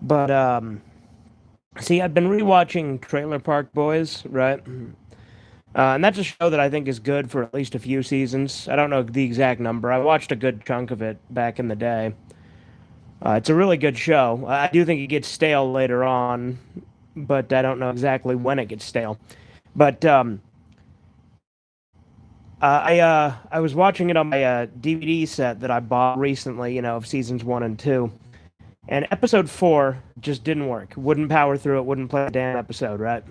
But see, I've been rewatching Trailer Park Boys, right? And that's a show that I think is good for at least a few seasons. I don't know the exact number. I watched a good chunk of it back in the day. It's a really good show. I do think it gets stale later on, but I don't know exactly when it gets stale. But I was watching it on my DVD set that I bought recently, of seasons 1 and 2, and episode 4 just didn't work. Wouldn't power through it. Wouldn't play the damn episode, right?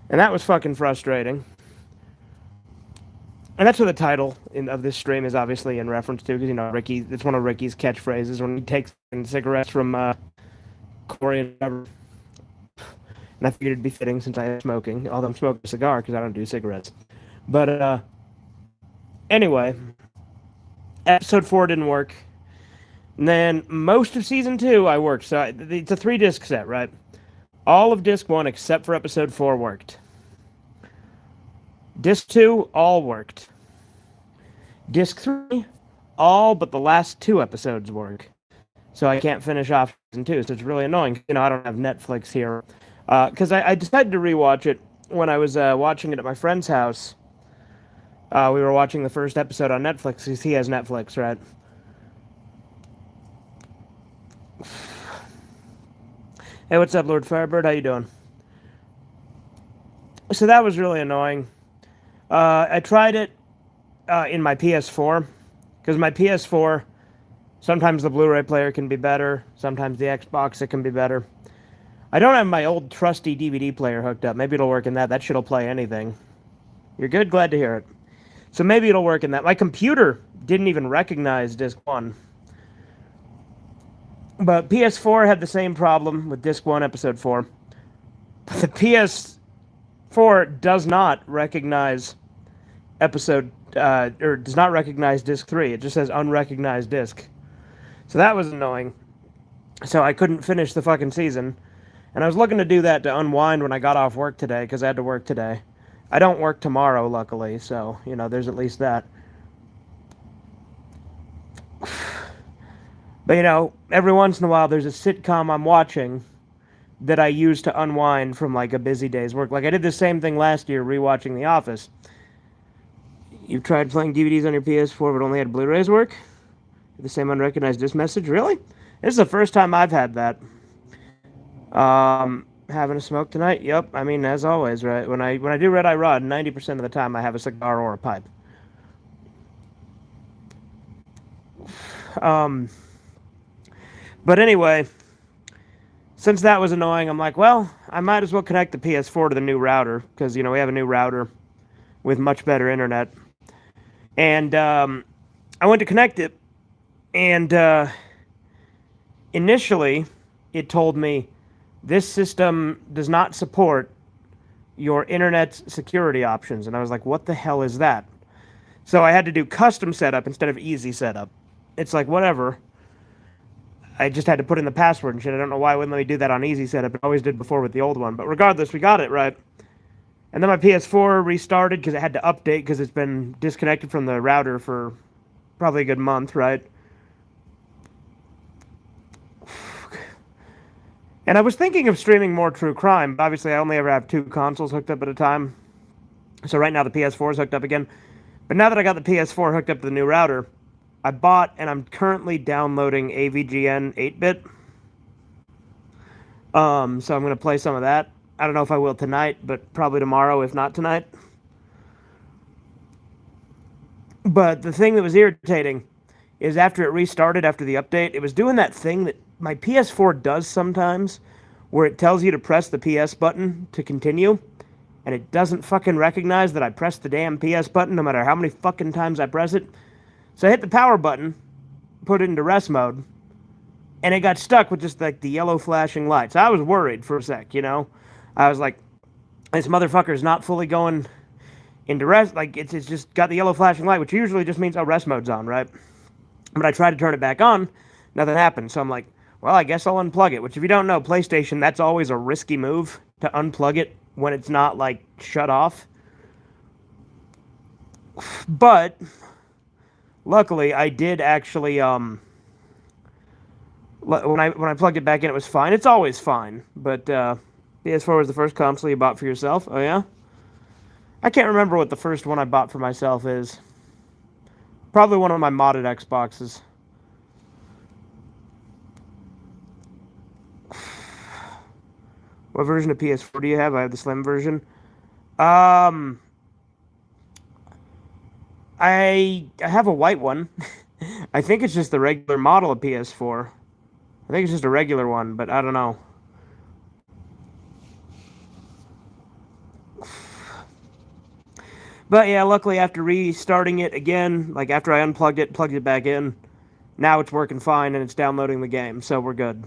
And that was fucking frustrating. And that's what the title of this stream is obviously in reference to, because Ricky. It's one of Ricky's catchphrases when he takes cigarettes from Corey and whatever. And I figured it'd be fitting since I am smoking, although I'm smoking a cigar because I don't do cigarettes. But anyway, episode 4 didn't work. And then most of season 2 I worked. So it's a 3-disc set, right? All of disc 1 except for episode 4 worked. Disc 2 all worked. Disc 3 all but the last 2 episodes work. So I can't finish off season 2. So it's really annoying. I don't have Netflix here. Because I decided to rewatch it when I was watching it at my friend's house. We were watching the first episode on Netflix because he has Netflix, right? Hey, what's up, Lord Firebird? How you doing? So that was really annoying. I tried it in my PS4 because my PS4, sometimes the Blu-ray player can be better. Sometimes the Xbox, it can be better. I don't have my old trusty DVD player hooked up. Maybe it'll work in that. That shit'll play anything. You're good? Glad to hear it. So maybe it'll work in that. My computer didn't even recognize disc 1. But PS4 had the same problem with disc 1, episode 4. But the PS4 does not recognize or does not recognize disc 3. It just says unrecognized disc. So that was annoying. So I couldn't finish the fucking season. And I was looking to do that to unwind when I got off work today, because I had to work today. I don't work tomorrow, luckily, so, there's at least that. But, every once in a while there's a sitcom I'm watching that I use to unwind from, like, a busy day's work. Like, I did the same thing last year, rewatching The Office. You've tried playing DVDs on your PS4 but only had Blu-rays work? The same unrecognized disc message? Really? This is the first time I've had that. Having a smoke tonight? Yep. I mean, as always, right? When I do Red Eye Rod, 90% of the time I have a cigar or a pipe. But anyway, since that was annoying, I'm like, well, I might as well connect the PS4 to the new router, because, we have a new router with much better internet. And I went to connect it, and initially it told me, this system does not support your internet security options. And I was like, what the hell is that? So I had to do custom setup instead of easy setup. It's like, whatever. I just had to put in the password and shit. I don't know why it wouldn't let me do that on easy setup. It always did before with the old one. But regardless, we got it, right? And then my PS4 restarted because it had to update because it's been disconnected from the router for probably a good month, right? And I was thinking of streaming more true crime, but obviously I only ever have 2 consoles hooked up at a time. So right now the PS4 is hooked up again. But now that I got the PS4 hooked up to the new router, I bought and I'm currently downloading AVGN 8-bit. So I'm going to play some of that. I don't know if I will tonight, but probably tomorrow, if not tonight. But the thing that was irritating is after it restarted after the update, it was doing that thing that my PS4 does sometimes, where it tells you to press the PS button to continue, and it doesn't fucking recognize that I pressed the damn PS button no matter how many fucking times I press it. So I hit the power button, put it into rest mode, and it got stuck with just like the yellow flashing lights. I was worried for a sec, I was like, this motherfucker's not fully going into rest. Like, it's just got the yellow flashing light, which usually just means, oh, rest mode's on, right? But I tried to turn it back on, nothing happened. So I'm like, well, I guess I'll unplug it. Which, if you don't know, PlayStation, that's always a risky move to unplug it when it's not, like, shut off. But luckily, I did actually When I plugged it back in, it was fine. It's always fine. But PS4 was the first console you bought for yourself. Oh yeah, I can't remember what the first one I bought for myself is. Probably one of my modded Xboxes. What version of PS4 do you have? I have the Slim version. Um, I have a white one. I think it's just the regular model of PS4. I think it's just a regular one, but I don't know. But yeah, luckily after restarting it again, like after I unplugged it, plugged it back in, now it's working fine and it's downloading the game, so we're good.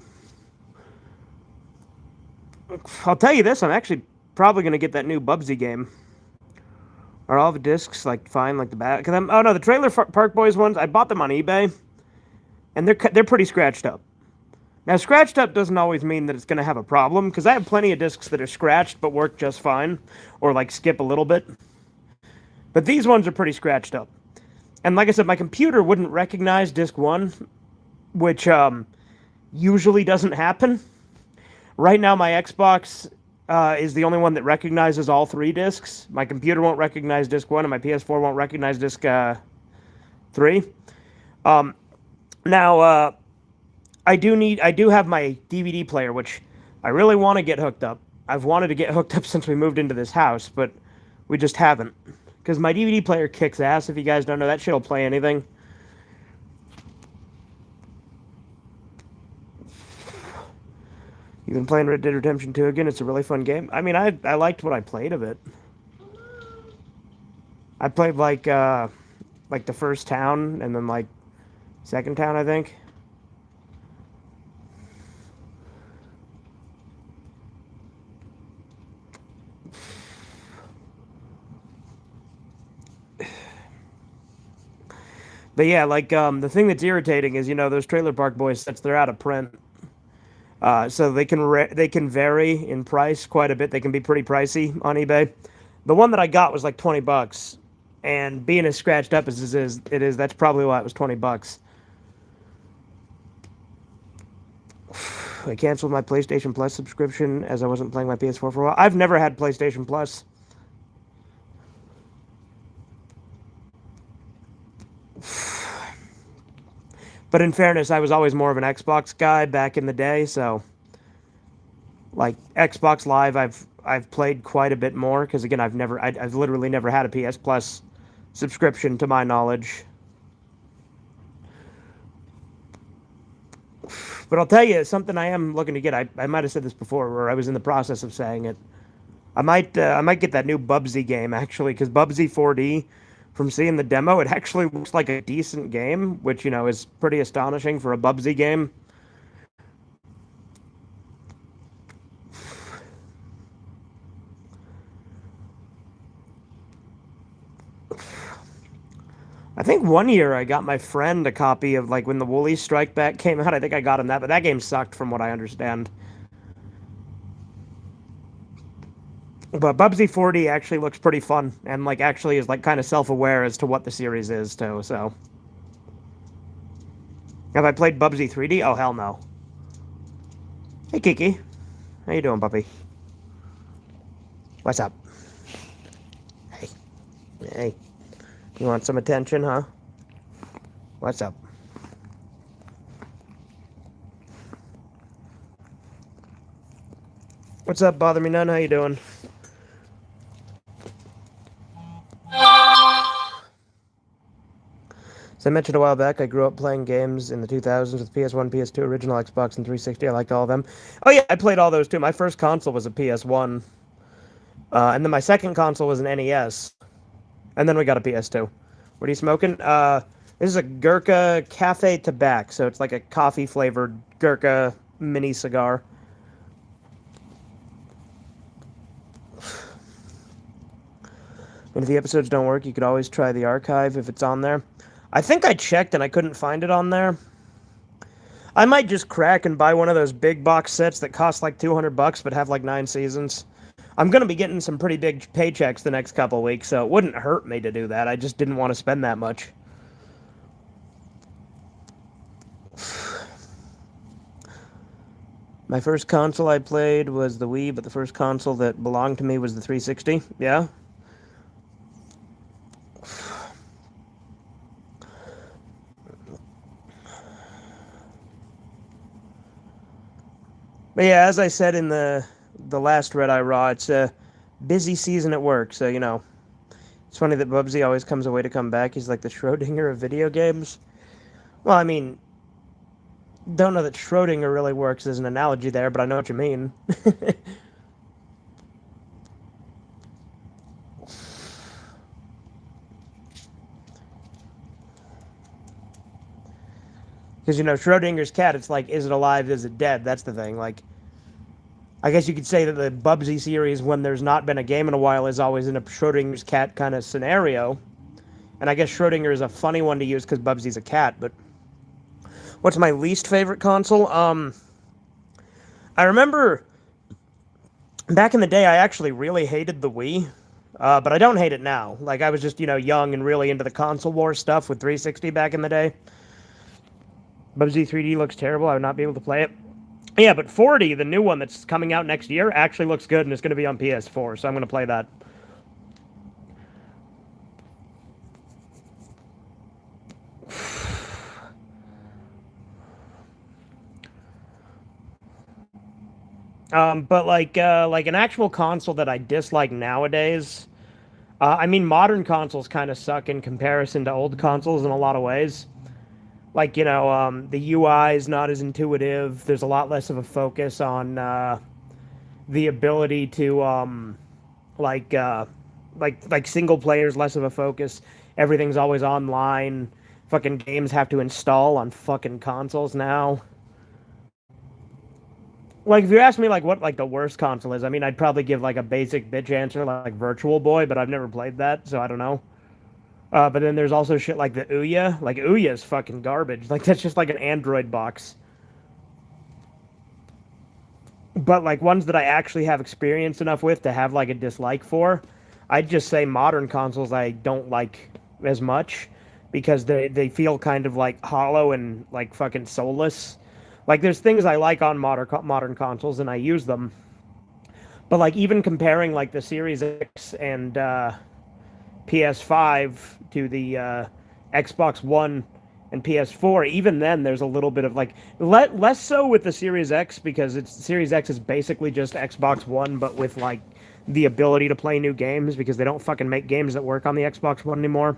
I'll tell you this, I'm actually probably going to get that new Bubsy game. Are all the discs like fine, like the back? Cause oh no, the Trailer Park Boys ones, I bought them on eBay, and they're pretty scratched up. Now, scratched up doesn't always mean that it's going to have a problem, because I have plenty of discs that are scratched but work just fine, or like skip a little bit. But these ones are pretty scratched up. And like I said, my computer wouldn't recognize disc 1, which usually doesn't happen. Right now, my Xbox is the only one that recognizes all 3 discs. My computer won't recognize disc 1, and my PS4 won't recognize disc 3. Now, I do have my DVD player, which I really want to get hooked up. I've wanted to get hooked up since we moved into this house, but we just haven't. Because my DVD player kicks ass, if you guys don't know. That shit will play anything. You've been playing Red Dead Redemption 2 again? It's a really fun game. I mean, I liked what I played of it. I played, like the first town, and then, like, second town, I think. But yeah, like, the thing that's irritating is, those Trailer Park Boys sets, they're out of print. So they can vary in price quite a bit. They can be pretty pricey on eBay. The one that I got was like $20, and being as scratched up as it is, that's probably why it was $20. I canceled my PlayStation Plus subscription as I wasn't playing my PS4 for a while. I've never had PlayStation Plus. But in fairness, I was always more of an Xbox guy back in the day, so like Xbox Live, I've played quite a bit more because again, I've literally never had a PS Plus subscription to my knowledge. But I'll tell you something I am looking to get. I might have said this before, or I was in the process of saying it. I might get that new Bubsy game actually, because Bubsy 4D. From seeing the demo, it actually looks like a decent game, which, is pretty astonishing for a Bubsy game. I think one year I got my friend a copy of, like, when the Woolies Strike Back came out. I think I got him that, but that game sucked from what I understand. But Bubsy 4D actually looks pretty fun, and, like, actually is, like, kind of self-aware as to what the series is, too, so. Have I played Bubsy 3D? Oh, hell no. Hey, Kiki. How you doing, puppy? What's up? Hey. Hey. You want some attention, huh? What's up? What's up, Bother Me None? How you doing? As I mentioned a while back, I grew up playing games in the 2000s with PS1, PS2, original Xbox, and 360. I liked all of them. Oh yeah, I played all those too. My first console was a PS1. And then my second console was an NES. And then we got a PS2. What are you smoking? This is a Gurkha Cafe Tobacco. So it's like a coffee-flavored Gurkha mini cigar. And if the episodes don't work, you could always try the archive if it's on there. I think I checked and I couldn't find it on there. I might just crack and buy one of those big box sets that cost like $200 but have like 9 seasons. I'm going to be getting some pretty big paychecks the next couple weeks, so it wouldn't hurt me to do that. I just didn't want to spend that much. My first console I played was the Wii, but the first console that belonged to me was the 360. Yeah. But yeah, as I said in the last Red Eye Raw, it's a busy season at work, so you know. It's funny that Bubsy always comes away to come back. He's like the Schrodinger of video games. Well, I mean, don't know that Schrodinger really works as an analogy there, but I know what you mean. Because, you know, Schrodinger's cat, it's like, is it alive, is it dead? That's the thing. Like, I guess you could say that the Bubsy series, when there's not been a game in a while, is always in a Schrodinger's cat kind of scenario. And I guess Schrodinger is a funny one to use because Bubsy's a cat, but what's my least favorite console? I remember back in the day, I actually really hated the Wii, but I don't hate it now. Like, I was just, you know, young and really into the console war stuff with 360 back in the day. Bubsy 3D looks terrible. I would not be able to play it. Yeah, but 40, the new one that's coming out next year, actually looks good, and it's going to be on PS4, so I'm going to play that. But like an actual console that I dislike nowadays. I mean, modern consoles kind of suck in comparison to old consoles in a lot of ways. Like, you know, the UI is not as intuitive. There's a lot less of a focus on the ability to like like single players, less of a focus. Everything's always online. Fucking games have to install on fucking consoles now. Like, if you ask me, like, what, like, the worst console is, I mean, I'd probably give, like, a basic bitch answer, like Virtual Boy, but I've never played that, so I don't know. But then there's also shit like the Ouya. Like, Ouya is fucking garbage. Like, that's just like an Android box. But, like, ones that I actually have experience enough with to have, like, a dislike for, I'd just say modern consoles I don't like as much because they feel kind of, like, hollow and, like, fucking soulless. Like, there's things I like on modern consoles, and I use them. But, like, even comparing, like, the Series X and PS5 to the Xbox One and PS4, even then, there's a little bit of, like, less so with the Series X, because Series X is basically just Xbox One, but with, like, the ability to play new games, because they don't fucking make games that work on the Xbox One anymore.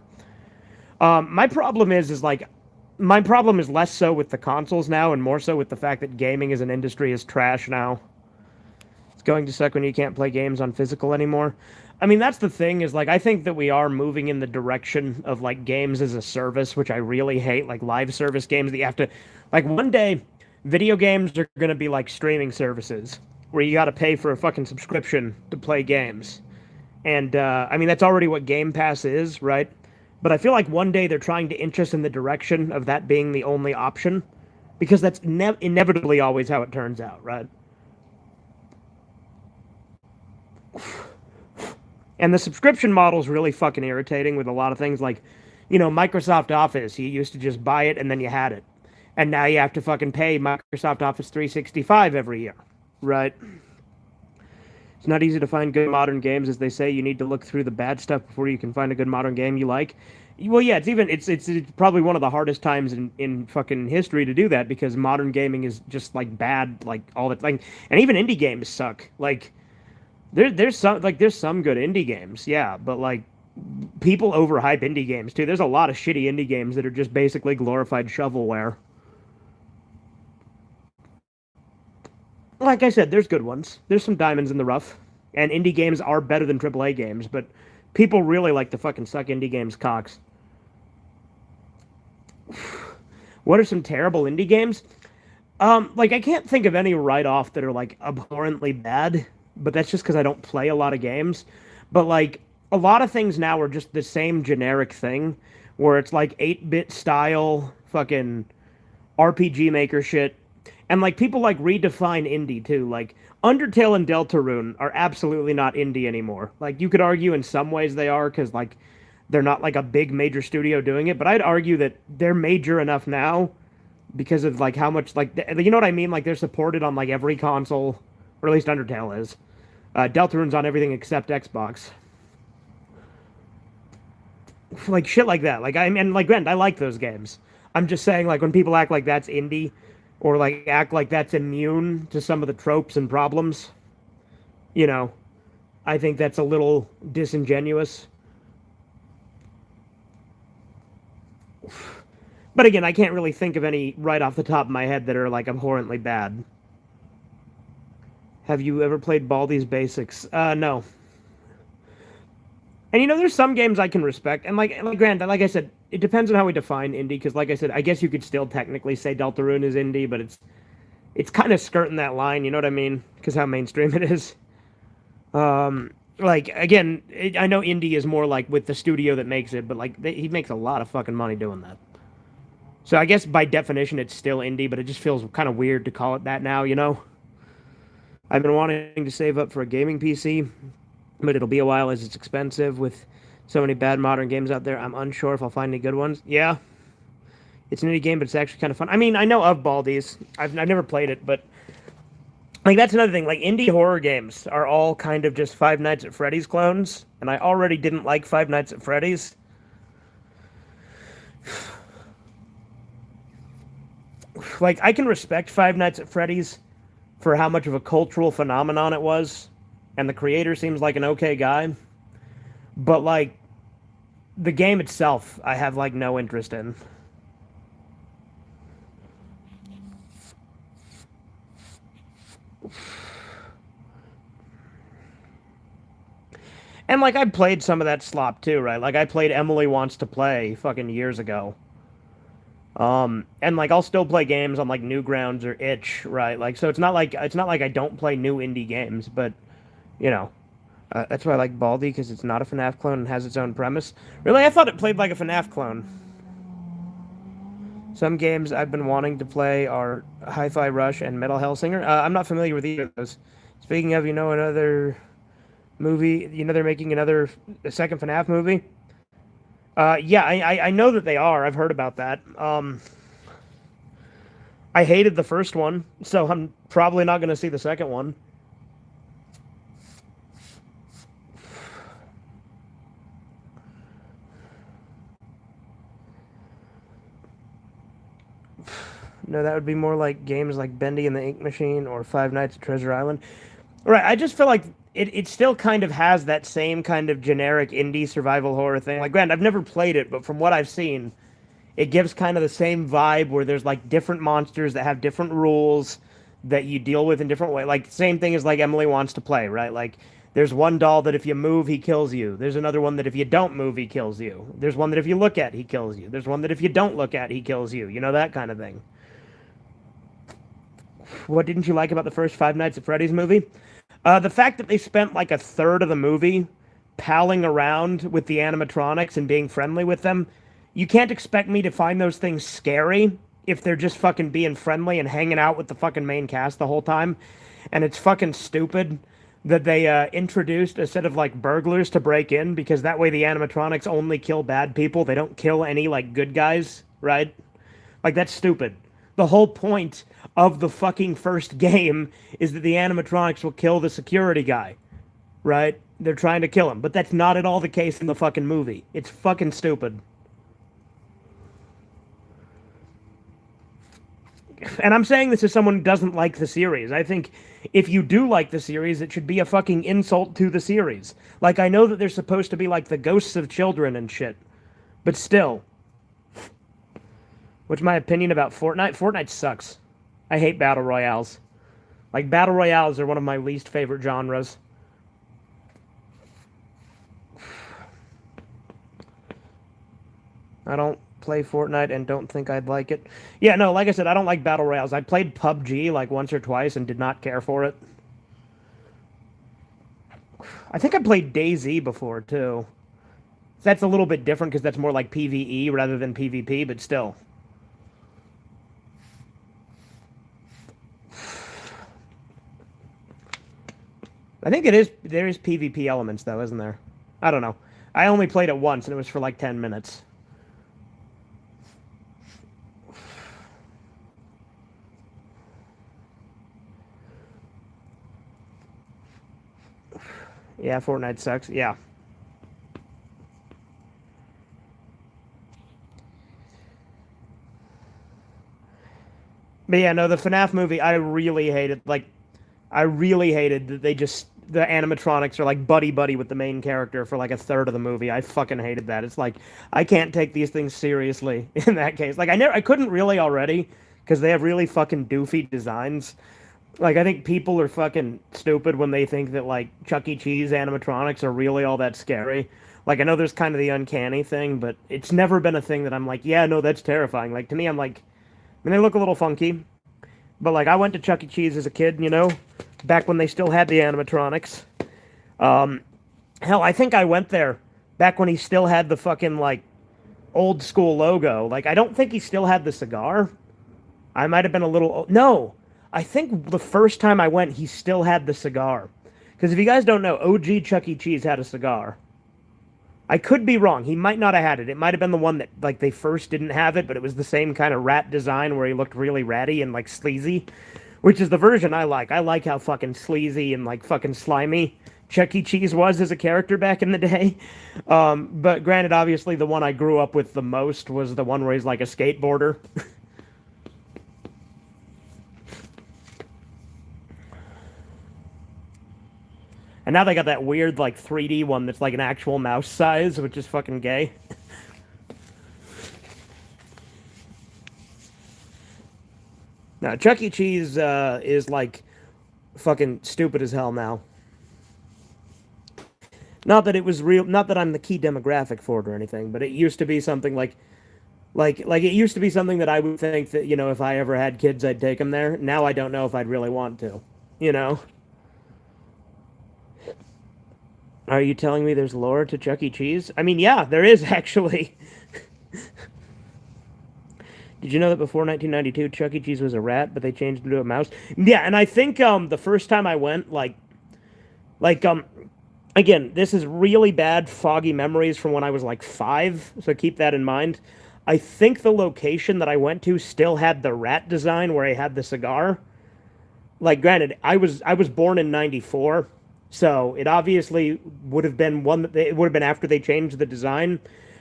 My problem is, like, my problem is less so with the consoles now and more so with the fact that gaming as an industry is trash now. It's going to suck when you can't play games on physical anymore. I mean, that's the thing is, like, I think that we are moving in the direction of, like, games as a service, which I really hate, like, live service games that you have to, like, one day, video games are going to be like streaming services where you got to pay for a fucking subscription to play games. And, I mean, that's already what Game Pass is, right? But I feel like one day they're trying to inch us in the direction of that being the only option, because that's inevitably always how it turns out, right? And the subscription model is really fucking irritating with a lot of things. Like, you know, Microsoft Office, you used to just buy it and then you had it. And now you have to fucking pay Microsoft Office 365 every year, right? It's not easy to find good modern games, as they say. You need to look through the bad stuff before you can find a good modern game you like. Well, yeah, it's probably one of the hardest times in fucking history to do that, because modern gaming is just like bad, like all the like, and even indie games suck. Like there's some good indie games, yeah, but like people overhype indie games too. There's a lot of shitty indie games that are just basically glorified shovelware. Like I said, there's good ones. There's some diamonds in the rough. And indie games are better than AAA games, but people really like to fucking suck indie games cocks. What are some terrible indie games? Like, I can't think of any right off that are, like, abhorrently bad, but that's just because I don't play a lot of games. But, like, a lot of things now are just the same generic thing, where it's, like, 8-bit style, fucking RPG Maker shit. And, like, people, like, redefine indie, too. Like, Undertale and Deltarune are absolutely not indie anymore. Like, you could argue in some ways they are, because, like, they're not, like, a big major studio doing it, but I'd argue that they're major enough now because of like how much like you know what I mean. Like they're supported on like every console, or at least Undertale is. Deltarune's on everything except Xbox. Like shit like that. Like I mean, like granted, I like those games. I'm just saying, like when people act like that's indie, or like act like that's immune to some of the tropes and problems, you know, I think that's a little disingenuous. But again, I can't really think of any right off the top of my head that are like abhorrently bad. Have you ever played Baldi's Basics? No. And you know, there's some games I can respect, and like granted, like I said, it depends on how we define indie. Because like I said, I guess you could still technically say Deltarune is indie, but it's kind of skirting that line. You know what I mean? Because how mainstream it is. Like again, I know indie is more like with the studio that makes it, but like he makes a lot of fucking money doing that. So I guess by definition, it's still indie, but it just feels kind of weird to call it that now. You know, I've been wanting to save up for a gaming PC, but it'll be a while as it's expensive with so many bad modern games out there. I'm unsure if I'll find any good ones. Yeah, it's an indie game, but it's actually kind of fun. I mean, I know of Baldi's. I've never played it, but like that's another thing. Like indie horror games are all kind of just Five Nights at Freddy's clones, and I already didn't like Five Nights at Freddy's. Like I can respect Five Nights at Freddy's for how much of a cultural phenomenon it was, and the creator seems like an okay guy. But like the game itself, I have like no interest in. And like I played some of that slop too, right? Like I played Emily Wants to Play fucking years ago. And like I'll still play games on like Newgrounds or Itch, right? Like so it's not like I don't play new indie games, but you know, that's why I like Baldi because it's not a FNAF clone and has its own premise. Really, I thought it played like a FNAF clone. Some games I've been wanting to play are Hi-Fi Rush and Metal Hellsinger. I'm not familiar with either of those. Speaking of, you know, another movie, you know, they're making a second FNAF movie. Yeah, I know that they are. I've heard about that. I hated the first one, so I'm probably not going to see the second one. No, that would be more like games like Bendy and the Ink Machine or Five Nights at Treasure Island. Right, I just feel like it still kind of has that same kind of generic indie survival horror thing. Like, granted, I've never played it, but from what I've seen, it gives kind of the same vibe where there's like different monsters that have different rules that you deal with in different ways. Like, same thing as like Emily Wants to Play, right? Like, there's one doll that if you move, he kills you. There's another one that if you don't move, he kills you. There's one that if you look at, he kills you. There's one that if you don't look at, he kills you. You know, that kind of thing. What didn't you like about the first Five Nights at Freddy's movie? The fact that they spent like a third of the movie palling around with the animatronics and being friendly with them. You can't expect me to find those things scary if they're just fucking being friendly and hanging out with the fucking main cast the whole time. And it's fucking stupid that they introduced a set of like burglars to break in because that way the animatronics only kill bad people. They don't kill any like good guys, right? Like that's stupid. The whole point of the fucking first game is that the animatronics will kill the security guy, right? They're trying to kill him, but that's not at all the case in the fucking movie. It's fucking stupid. And I'm saying this as someone who doesn't like the series. I think if you do like the series, it should be a fucking insult to the series. Like, I know that they're supposed to be like the ghosts of children and shit, but still. What's my opinion about Fortnite? Fortnite sucks. I hate battle royales. Like, battle royales are one of my least favorite genres. I don't play Fortnite and don't think I'd like it. Yeah, no, like I said, I don't like battle royales. I played PUBG like once or twice and did not care for it. I think I played DayZ before, too. That's a little bit different because that's more like PvE rather than PvP, but still. I think there is PvP elements, though, isn't there? I don't know. I only played it once, and it was for like 10 minutes. Yeah, Fortnite sucks. Yeah. But yeah, no, the FNAF movie I really hated. Like, I really hated that the animatronics are like buddy buddy with the main character for like a third of the movie. I fucking hated that. It's like I can't take these things seriously in that case. Like I couldn't really already because they have really fucking doofy designs. Like I think people are fucking stupid when they think that like Chuck E. Cheese animatronics are really all that scary. Like I know there's kind of the uncanny thing, but it's never been a thing that I'm like, yeah, no, that's terrifying. Like to me, I'm like, I mean, they look a little funky, but like I went to Chuck E. Cheese as a kid, back when they still had the animatronics. Um, Hell, I think I went there back when he still had the fucking like old school logo. Like I don't think he still had the cigar. I might have been a little no. I think the first time I went, he still had the cigar. Because if you guys don't know, OG Chuck E. Cheese had a cigar. I could be wrong. He might not have had it. It might have been the one that like they first didn't have it, but it was the same kind of rat design where he looked really ratty and like sleazy, which is the version I like. I like how fucking sleazy and like fucking slimy Chuck E. Cheese was as a character back in the day. But granted, obviously the one I grew up with the most was the one where he's like a skateboarder. And now they got that weird like 3D one that's like an actual mouse size, which is fucking gay. Now Chuck E. Cheese is like fucking stupid as hell now. Not that it was real, not that I'm the key demographic for it or anything, but it used to be something like it used to be something that I would think that if I ever had kids, I'd take them there. Now I don't know if I'd really want to. You know. Are you telling me there's lore to Chuck E. Cheese? I mean, yeah, there is actually. Did you know that before 1992, Chuck E. Cheese was a rat, but they changed him to a mouse? Yeah, and I think the first time I went, like again, this is really bad, foggy memories from when I was like 5, so keep that in mind. I think the location that I went to still had the rat design where I had the cigar. Like, granted, I was born in '94, so it obviously would have been it would have been after they changed the design.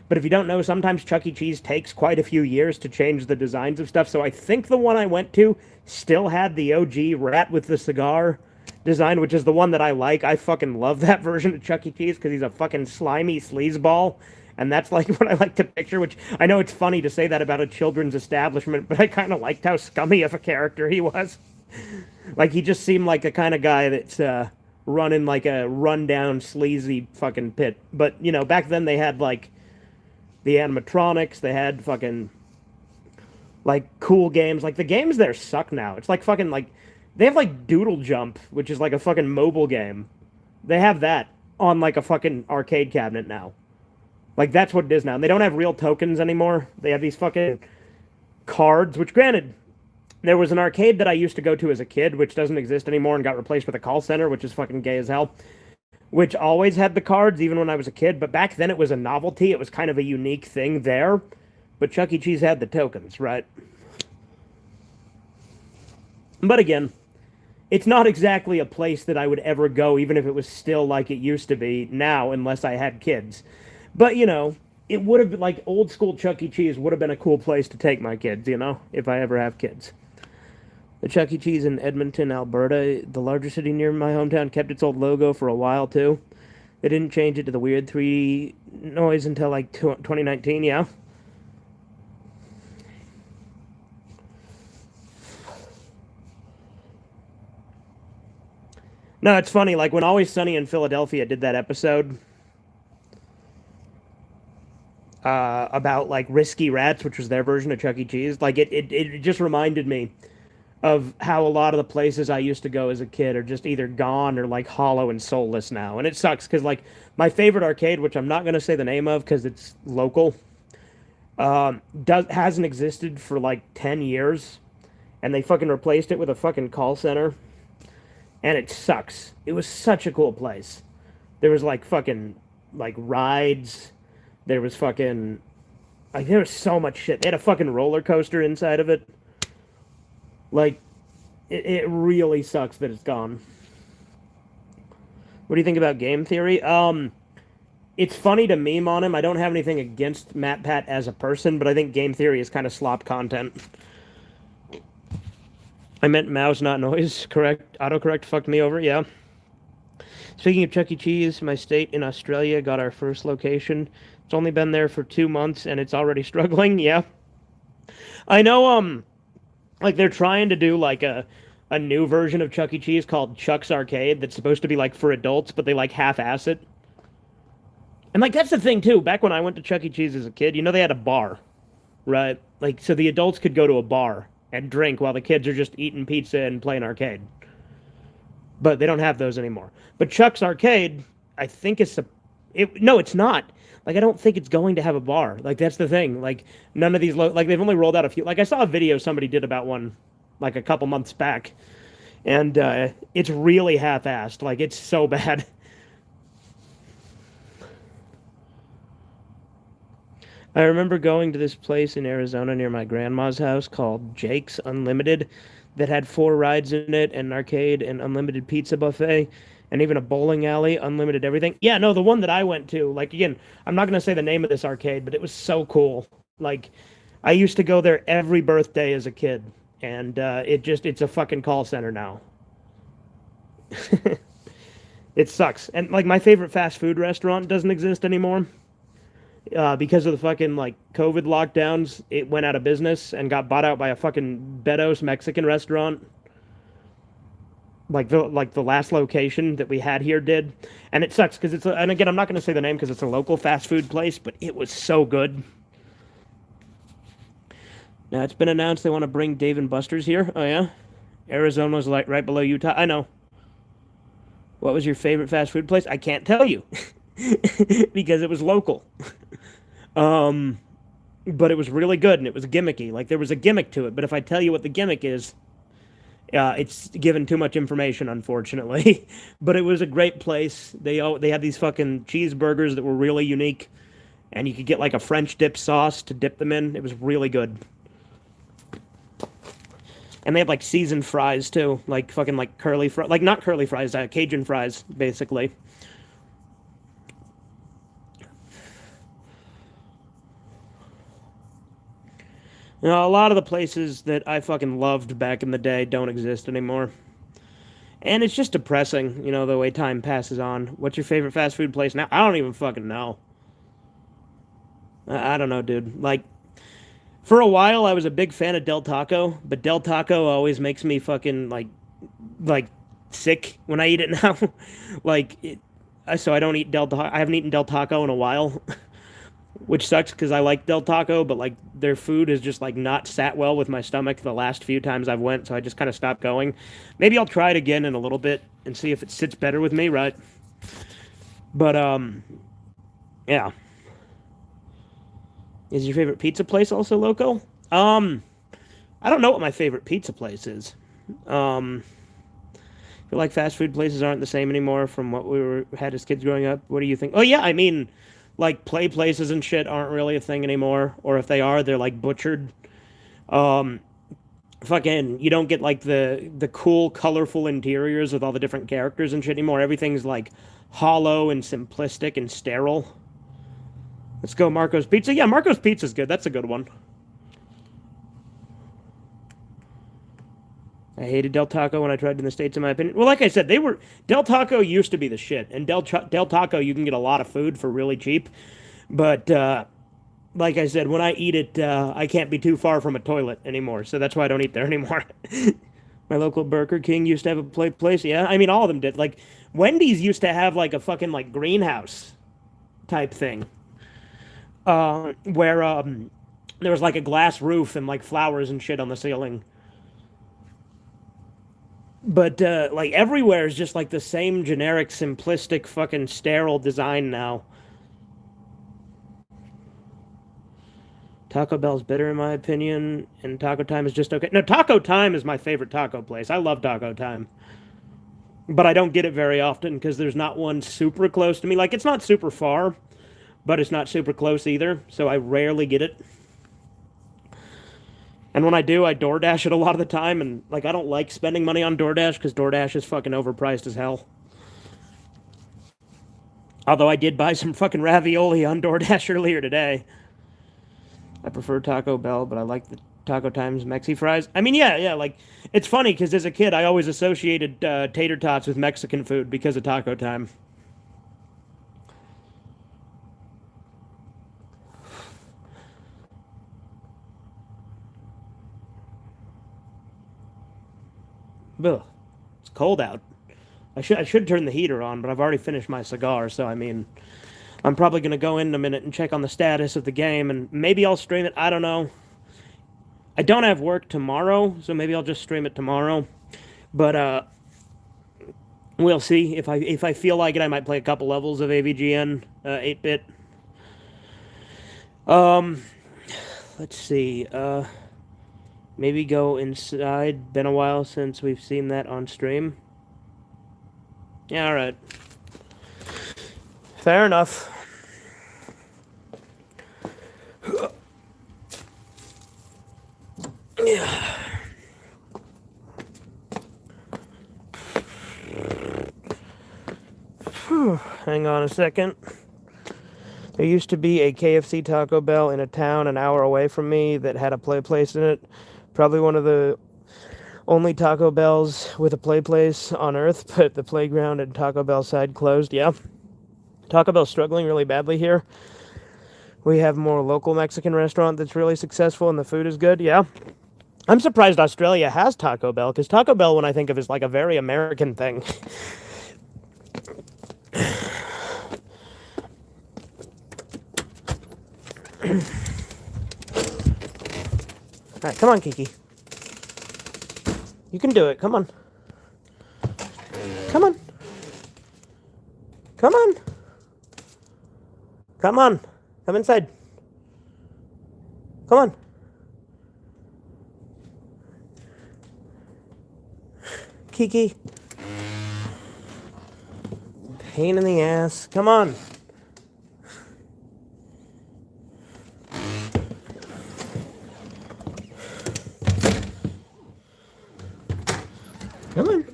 But if you don't know, sometimes Chuck E. Cheese takes quite a few years to change the designs of stuff. So I think the one I went to still had the OG rat with the cigar design, which is the one that I like. I fucking love that version of Chuck E. Cheese because he's a fucking slimy sleazeball. And that's like what I like to picture, which I know it's funny to say that about a children's establishment, but I kind of liked how scummy of a character he was. Like, he just seemed like the kind of guy that's running like a rundown, sleazy fucking pit. But, back then they had like the animatronics, they had fucking like cool games. Like, the games there suck now. It's like fucking like they have like Doodle Jump, which is like a fucking mobile game. They have that on like a fucking arcade cabinet now. Like, that's what it is now. And they don't have real tokens anymore. They have these fucking cards, which granted, there was an arcade that I used to go to as a kid, which doesn't exist anymore and got replaced with a call center, which is fucking gay as hell, which always had the cards, even when I was a kid. But back then it was a novelty. It was kind of a unique thing there. But Chuck E. Cheese had the tokens, right? But again, it's not exactly a place that I would ever go, even if it was still like it used to be now, unless I had kids. But, it would have been like old school Chuck E. Cheese would have been a cool place to take my kids, if I ever have kids. The Chuck E. Cheese in Edmonton, Alberta, the larger city near my hometown, kept its old logo for a while too. They didn't change it to the weird 3D noise until like 2019, yeah. No, it's funny, like when Always Sunny in Philadelphia did that episode about like risky rats, which was their version of Chuck E. Cheese. Like it just reminded me of how a lot of the places I used to go as a kid are just either gone or like hollow and soulless now. And it sucks because like my favorite arcade, which I'm not going to say the name of because it's local, hasn't existed for like 10 years, and they fucking replaced it with a fucking call center, and it sucks. It was such a cool place. There was like fucking like rides. There was fucking like there was so much shit. They had a fucking roller coaster inside of it. Like it really sucks that it's gone. What do you think about game theory? It's funny to meme on him. I don't have anything against Matt Pat as a person, but I think game theory is kind of slop content. I meant mouse, not noise. Correct. Autocorrect fucked me over. Yeah. Speaking of Chuck E. Cheese, my state in Australia got our first location. It's only been there for 2 months and it's already struggling. Yeah. I know. Like they're trying to do like a new version of Chuck E. Cheese called Chuck's Arcade that's supposed to be like for adults, but they like half-ass it. And like that's the thing too. Back when I went to Chuck E. Cheese as a kid, you know they had a bar, right? Like so the adults could go to a bar and drink while the kids are just eating pizza and playing arcade. But they don't have those anymore. But Chuck's Arcade, I think no, it's not. Like I don't think it's going to have a bar. Like that's the thing. Like none of these like they've only rolled out a few. Like I saw a video somebody did about one like a couple months back, and it's really half-assed. Like it's so bad. I remember going to this place in Arizona near my grandma's house called Jake's Unlimited that had 4 rides in it, and an arcade, and unlimited pizza buffet, and even a bowling alley, unlimited everything. Yeah, no, the one that I went to, like, again, I'm not going to say the name of this arcade, but it was so cool. Like, I used to go there every birthday as a kid, and it's a fucking call center now. It sucks. And, like, my favorite fast food restaurant doesn't exist anymore. Because of the fucking like COVID lockdowns, it went out of business and got bought out by a fucking Betos Mexican restaurant. Like the last location that we had here did, and it sucks because and again I'm not going to say the name because it's a local fast food place, but it was so good. Now it's been announced they want to bring Dave and Buster's here. Oh yeah, Arizona's like right below Utah. I know. What was your favorite fast food place? I can't tell you because it was local. But it was really good and it was gimmicky. Like there was a gimmick to it, but if I tell you what the gimmick is, it's given too much information, unfortunately. But it was a great place. They had these fucking cheeseburgers that were really unique, and you could get like a French dip sauce to dip them in. It was really good. And they had like seasoned fries too, like fucking like curly fries, like not curly fries, Cajun fries, basically. You know, a lot of the places that I fucking loved back in the day don't exist anymore. And it's just depressing, you know, the way time passes on. What's your favorite fast food place now? I don't even fucking know. I don't know, dude. Like, for a while, I was a big fan of Del Taco, but Del Taco always makes me fucking, like sick when I eat it now. So I don't eat Del Taco. I haven't eaten Del Taco in a while. Which sucks because I like Del Taco, but like their food is just like not sat well with my stomach the last few times I've went, so I just kind of stopped going. Maybe I'll try it again in a little bit and see if it sits better with me, right? But yeah. Is your favorite pizza place also local? I don't know what my favorite pizza place is. I feel like fast food places aren't the same anymore from what had as kids growing up. What do you think? Oh yeah, I mean, like play places and shit aren't really a thing anymore, or if they are, they're like butchered. Um, Fucking, you don't get like the cool, colorful interiors with all the different characters and shit anymore. Everything's like hollow and simplistic and sterile. Let's go Marco's Pizza. Yeah, Marco's Pizza's good. That's a good one. I hated Del Taco when I tried it in the States, in my opinion. Well, like I said, Del Taco used to be the shit. And Del Taco, you can get a lot of food for really cheap. But, like I said, when I eat it, I can't be too far from a toilet anymore. So that's why I don't eat there anymore. My local Burger King used to have a place. Yeah, I mean, all of them did. Like, Wendy's used to have, like, a fucking, like, greenhouse type thing. Where, there was, like, a glass roof and, like, flowers and shit on the ceiling. But, like, everywhere is just, like, the same generic, simplistic, fucking sterile design now. Taco Bell's better, in my opinion, and Taco Time is just okay. No, Taco Time is my favorite taco place. I love Taco Time. But I don't get it very often, because there's not one super close to me. Like, it's not super far, but it's not super close either, so I rarely get it. And when I do, I DoorDash it a lot of the time, and, like, I don't like spending money on DoorDash, because DoorDash is fucking overpriced as hell. Although I did buy some fucking ravioli on DoorDash earlier today. I prefer Taco Bell, but I like the Taco Times Mexi fries. I mean, yeah, like, it's funny because as a kid, I always associated tater tots with Mexican food because of Taco Time. Ugh, it's cold out. I should turn the heater on, but I've already finished my cigar, so I mean, I'm probably gonna go in a minute and check on the status of the game, and maybe I'll stream it. I don't know. I don't have work tomorrow, so maybe I'll just stream it tomorrow. But we'll see. If I feel like it, I might play a couple levels of AVGN 8-bit. Um, let's see. Maybe go inside. Been a while since we've seen that on stream. Yeah, all right. Fair enough. Yeah. Hang on a second. There used to be a KFC Taco Bell in a town an hour away from me that had a play place in it. Probably one of the only Taco Bells with a play place on Earth, but the playground and Taco Bell side closed. Yeah. Taco Bell's struggling really badly here. We have more local Mexican restaurant that's really successful and the food is good. Yeah. I'm surprised Australia has Taco Bell, because Taco Bell, when I think of, is like a very American thing. Alright, come on, Kiki. You can do it. Come on. Come on. Come on. Come on. Come inside. Come on. Kiki. Pain in the ass. Come on. Come on.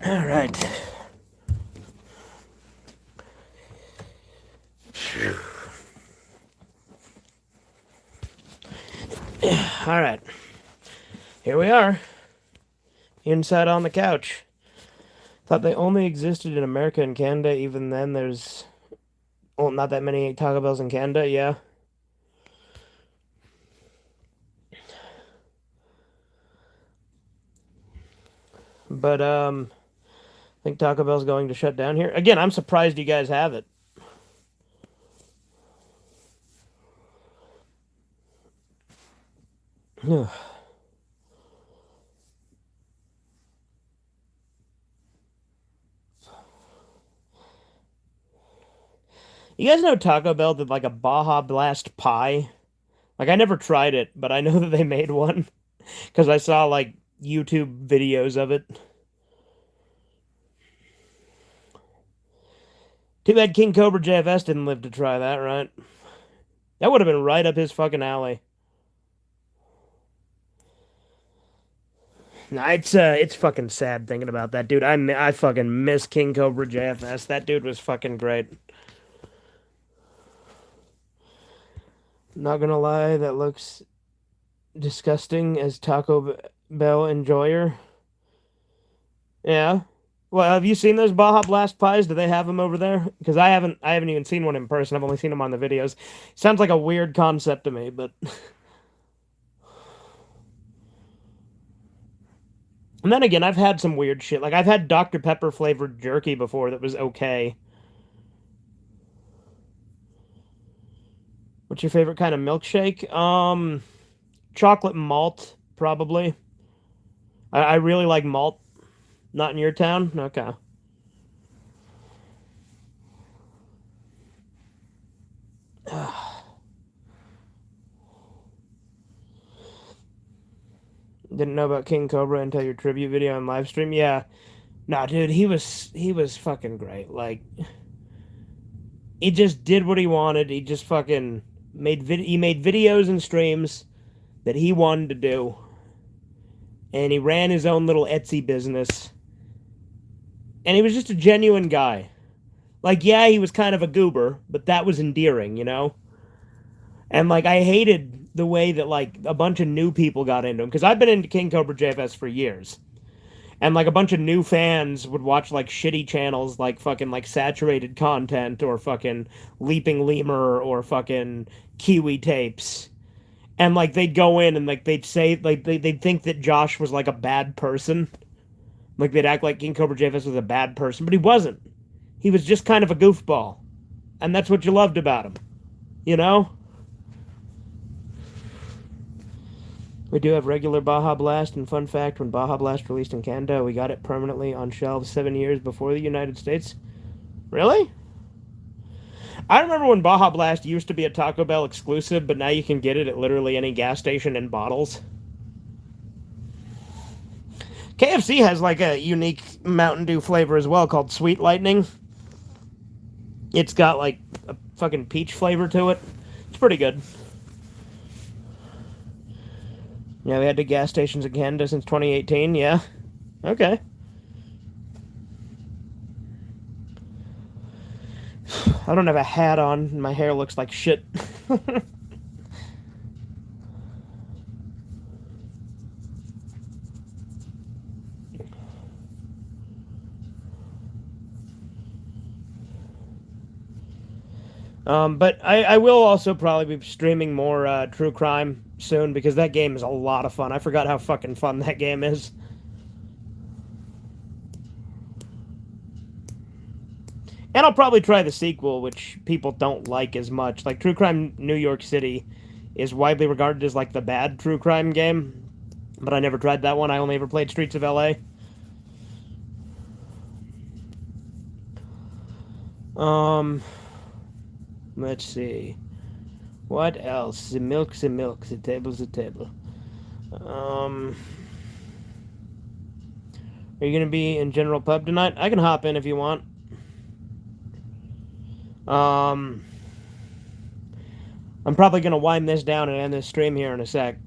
All right. All right. Here we are. Inside on the couch. Thought they only existed in America and Canada. Even then, there's, well, not that many Taco Bells in Canada. Yeah. But I think Taco Bell's going to shut down here. Again, I'm surprised you guys have it. You guys know Taco Bell did like a Baja Blast pie? Like, I never tried it, but I know that they made one because I saw like YouTube videos of it. Too bad King Cobra JFS didn't live to try that, right? That would have been right up his fucking alley. Nah, it's fucking sad thinking about that, dude. I fucking miss King Cobra JFS. That dude was fucking great. Not gonna lie, that looks disgusting as Taco Bell enjoyer. Yeah. Well, have you seen those Baja Blast pies? Do they have them over there? Because I haven't even seen one in person. I've only seen them on the videos. Sounds like a weird concept to me, but. And then again, I've had some weird shit. Like, I've had Dr. Pepper flavored jerky before that was okay. What's your favorite kind of milkshake? Chocolate malt, probably. I really like malt. Not in your town? Okay. Didn't know about King Cobra until your tribute video and live stream. Yeah. Nah, dude, he was fucking great. Like, he just did what he wanted. He just fucking he made videos and streams that he wanted to do. And he ran his own little Etsy business. And he was just a genuine guy. Like, yeah, he was kind of a goober, but that was endearing, you know? And, like, I hated the way that, like, a bunch of new people got into him. Because I've been into King Cobra JFS for years. And, like, a bunch of new fans would watch, like, shitty channels like fucking, like, Saturated Content or fucking Leaping Lemur or fucking Kiwi Tapes. And, like, they'd go in and, like, they'd say, like, they'd think that Josh was, like, a bad person. Like, they'd act like King Cobra JFS was a bad person. But he wasn't. He was just kind of a goofball. And that's what you loved about him. You know? We do have regular Baja Blast, and fun fact, when Baja Blast released in Canada, we got it permanently on shelves 7 years before the United States. Really? I remember when Baja Blast used to be a Taco Bell exclusive, but now you can get it at literally any gas station in bottles. KFC has like a unique Mountain Dew flavor as well called Sweet Lightning. It's got like a fucking peach flavor to it. It's pretty good. Yeah, we had the gas stations in Canada since 2018, yeah. Okay. I don't have a hat on, and my hair looks like shit. But I will also probably be streaming more True Crime soon because that game is a lot of fun. I forgot how fucking fun that game is. And I'll probably try the sequel, which people don't like as much. Like, True Crime New York City is widely regarded as, like, the bad True Crime game. But I never tried that one. I only ever played Streets of LA. Let's see. What else? The milk's a milk. The table's a table. Are you gonna be in General Pub tonight? I can hop in if you want. I'm probably gonna wind this down and end this stream here in a sec.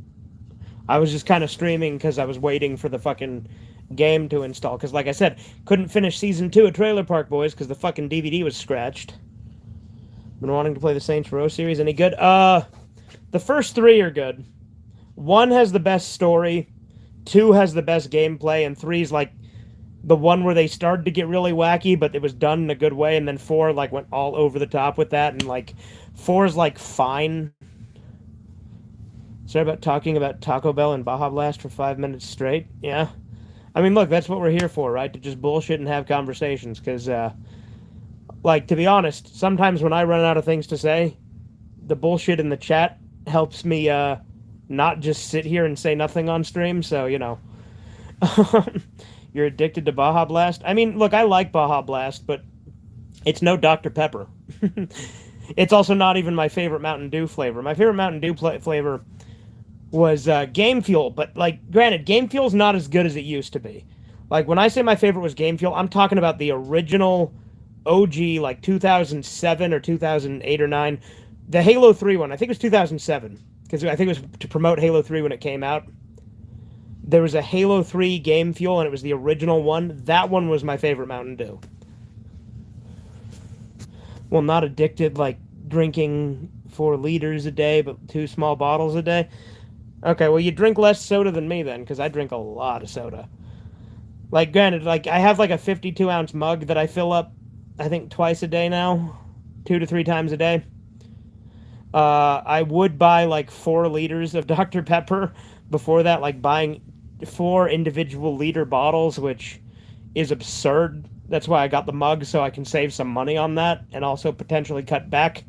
I was just kind of streaming because I was waiting for the fucking game to install. Because, like I said, couldn't finish Season 2 of Trailer Park Boys because the fucking DVD was scratched. Been wanting to play the Saints Row series. Any good? The first 3 are good. 1 has the best story. 2 has the best gameplay. And 3's like the one where they started to get really wacky, but it was done in a good way. And then 4 like went all over the top with that. And like 4's like fine. Sorry about talking about Taco Bell and Baja Blast for 5 minutes straight. Yeah. I mean, look, that's what we're here for, right? To just bullshit and have conversations. Because, like, to be honest, sometimes when I run out of things to say, the bullshit in the chat helps me not just sit here and say nothing on stream. So, you know. You're addicted to Baja Blast? I mean, look, I like Baja Blast, but it's no Dr. Pepper. It's also not even my favorite Mountain Dew flavor. My favorite Mountain Dew flavor was Game Fuel, but, like, granted, Game Fuel's not as good as it used to be. Like, when I say my favorite was Game Fuel, I'm talking about the original OG, like, 2007 or 2008 or 9. The Halo 3 one, I think it was 2007, because I think it was to promote Halo 3 when it came out. There was a Halo 3 Game Fuel, and it was the original one. That one was my favorite Mountain Dew. Well, not addicted, like, drinking 4 liters a day, but 2 small bottles a day. Okay, well, you drink less soda than me, then, because I drink a lot of soda. Like, granted, like, I have, like, a 52-ounce mug that I fill up, I think, twice a day now. 2 to 3 times a day. I would buy, like, 4 liters of Dr. Pepper. Before that, like, buying 4 individual liter bottles, which is absurd. That's why I got the mug, so I can save some money on that, and also potentially cut back.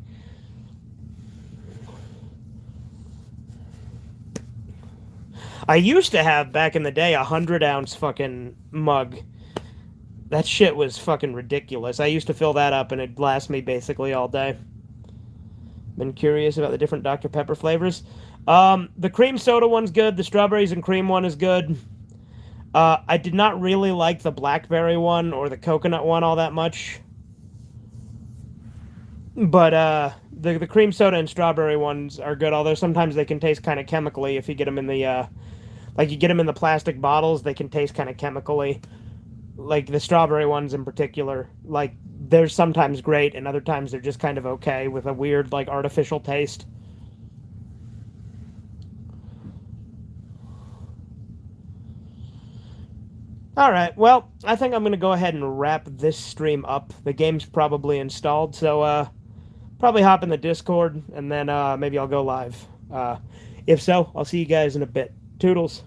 I used to have, back in the day, a 100-ounce fucking mug. That shit was fucking ridiculous. I used to fill that up, and it'd last me basically all day. Been curious about the different Dr. Pepper flavors. The cream soda one's good. The strawberries and cream one is good. I did not really like the blackberry one or the coconut one all that much. But the cream soda and strawberry ones are good, although sometimes they can taste kind of chemically if you get them in the like you get them in the plastic bottles, they can taste kind of chemically. Like the strawberry ones in particular, like they're sometimes great and other times they're just kind of okay with a weird like artificial taste. All right, well, I think I'm going to go ahead and wrap this stream up. The game's probably installed, so probably hop in the Discord and then maybe I'll go live. If so, I'll see you guys in a bit. Toodles.